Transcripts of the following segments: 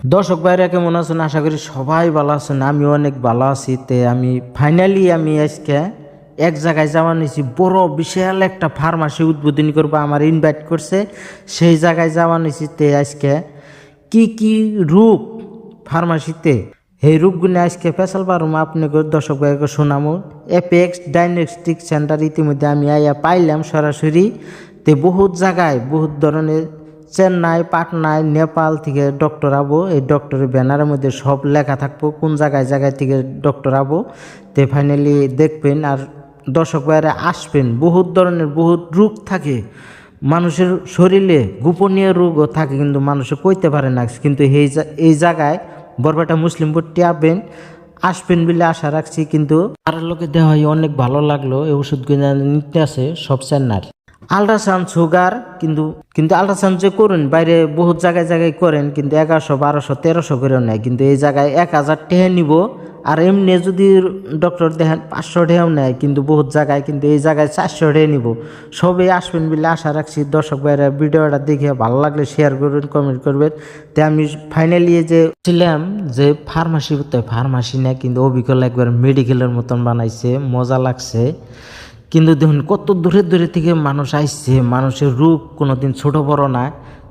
দর্শক ভাইরা কেমন আছেন? আশা করি সবাই ভালো আছেন। আমি অনেক ভালো আছি। আমি ফাইনালি আজকে এক জায়গায় যাওয়া নিয়েছি, বড় বিশাল একটা ফার্মাসি উদ্বোধনী করবো, আমার ইনভাইট করছে, সেই জায়গায় যাওয়া নিয়েছি। আজকে কি কি রোগ ফার্মাসিতে, এই রোগগুলো আজকে ফেসাল পারুম আপনাকে দর্শক ভাইকে শোনামো। এপেক্স ডায়াগনস্টিক সেন্টার ইতিমধ্যে আমি আইয়া পাইলাম সরাসরি। বহুত জায়গায় বহুত ধরনের, চেন্নাই, পাটনায়, নেপাল থেকে ডক্টর আবো। এই ডক্টরের ব্যানারের মধ্যে সব লেখা থাকবো কোন জায়গায় জায়গায় থেকে ডক্টর আবো। ফাইনালি দেখবেন আর দর্শক ভাইরা আসবেন। বহুত ধরনের বহুত রোগ থাকে মানুষের শরীরে, গোপনীয় রোগও থাকে কিন্তু মানুষে কইতে পারে না। কিন্তু এই জায়গায় বরবাটা মুসলিম পট্টি আসবেন বলে আশা রাখছি। কিন্তু আর লোকে দেওয়া হয় অনেক ভালো লাগলো। এই ওষুধগুলো নিতে আছে সব চেন্নার। আল্ট্রাসাউন্ড সুগার কিন্তু কিন্তু আল্ট্রাসাউন্ড যে করেন বাইরে বহুত জায়গায় জায়গায় করেন, কিন্তু 1100, 1200, 1300 করেও নেয়, কিন্তু এই জায়গায় 1000 টাকা নিব। আর এমনি যদি ডক্টর দেখেন 500 টাকাও নেয়, কিন্তু বহুত জায়গায়, কিন্তু এই জায়গায় 400 টাকা নিব। সবাই আসবেন বলে আশা রাখছি। দর্শক ভাইরা ভিডিওটা দেখে ভালো লাগলে শেয়ার করবেন, কমেন্ট করবেন। আমি ফাইনালি যে ছিলাম যে ফার্মাসি না, কিন্তু অবিকল একবার মেডিকেলের মতন বানাইছে, মজা লাগছে। কিন্তু দেখুন কত দূরে দূরে থেকে মানুষ আসছে। মানুষের রোগ কোনোদিন ছোট বড় না।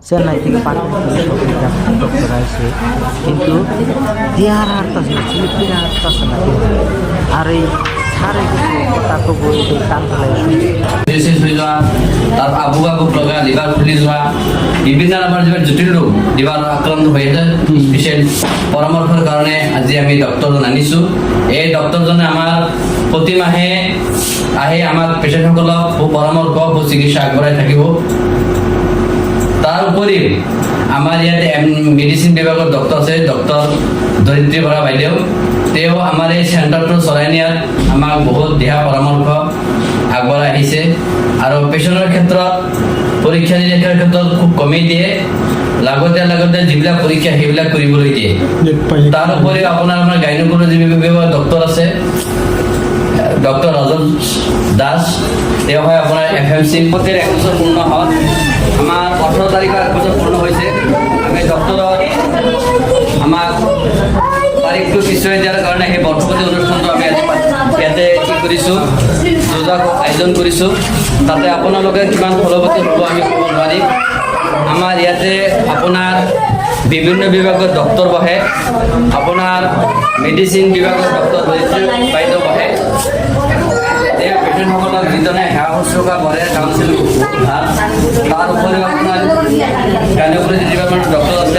চেন্নাই থেকে ডক্টর আসছে, কিন্তু দেয়ার হারতাছে না, ছেলে হারতাছে না। আর এই সারে তাকে বই কান ফেলাই তার আবু লগা লিভার ফুলি যোৱা বিভিন্ন আমাৰ যিবিলাক জটিল ৰোগ লিভাৰ আক্ৰান্ত হৈ আছে পেচেণ্ট পৰামৰ্শৰ কাৰণে আজি আমি ডক্টৰজন আনিছোঁ। এই ডক্টৰজনে আমাৰ প্ৰতি মাহে আহি আমাক পেচেণ্টসকলক পৰামৰ্শ চিকিৎসা আগবঢ়াই থাকিব। তাৰ উপৰিও আমাৰ ইয়াতে মেডিচিন বিভাগৰ ডক্টৰ আছে, ডক্টৰ ধৰিত্ৰী বৰা বাইদেউ। তেওঁ আমাৰ এই চেণ্টাৰটো চলাই নিয়াত আমাক বহুত দিহা পৰামৰ্শ আগবঢ়াই আহিছে। আৰু পেচেণ্টৰ ক্ষেত্ৰত পৰীক্ষা নিৰীক্ষাৰ ক্ষেত্ৰত খুব কমেই দিয়ে, লাগতে যিবিলাক পৰীক্ষা সেইবিলাক কৰিবলৈ দিয়ে। তাৰ উপৰিও আপোনাৰ গাইনকলজি বিভাগৰ ডক্টৰ আছে, ডক্টৰ ৰাজন দাস। তেওঁ হয় আপোনাৰ FMC। 1 বছৰ পূৰ্ণ হ'ল, আমাৰ 18 তাৰিখৰ 1 বছৰ পূৰ্ণ হৈছে। আমি ডক্টৰৰ আমাক তাৰিখটো পিছুৱাই দিয়াৰ কাৰণে সেই বৰ্ষপতি অনুষ্ঠানটো আমি ইয়াতে কি কৰিছোঁ, যোজক আয়োজন কৰিছোঁ। তাতে আপোনালোকে কিমান ফলৱতী হ'ব আমি ক'ব নোৱাৰিম। আমাৰ ইয়াতে আপোনাৰ বিভিন্ন বিভাগৰ ডক্টৰ বহে, আপোনাৰ মেডিচিন বিভাগৰ ডক্টৰ বাইদেউ বহে। এই পেচেণ্টসকলক যিজনে সেৱা শুশ্ৰূষা কৰে, কাউন্সিল ভাল। তাৰ উপৰিও আপোনাৰ গাইনকলজি ডিপাৰ্টমেণ্টৰ ডক্টৰ আছে।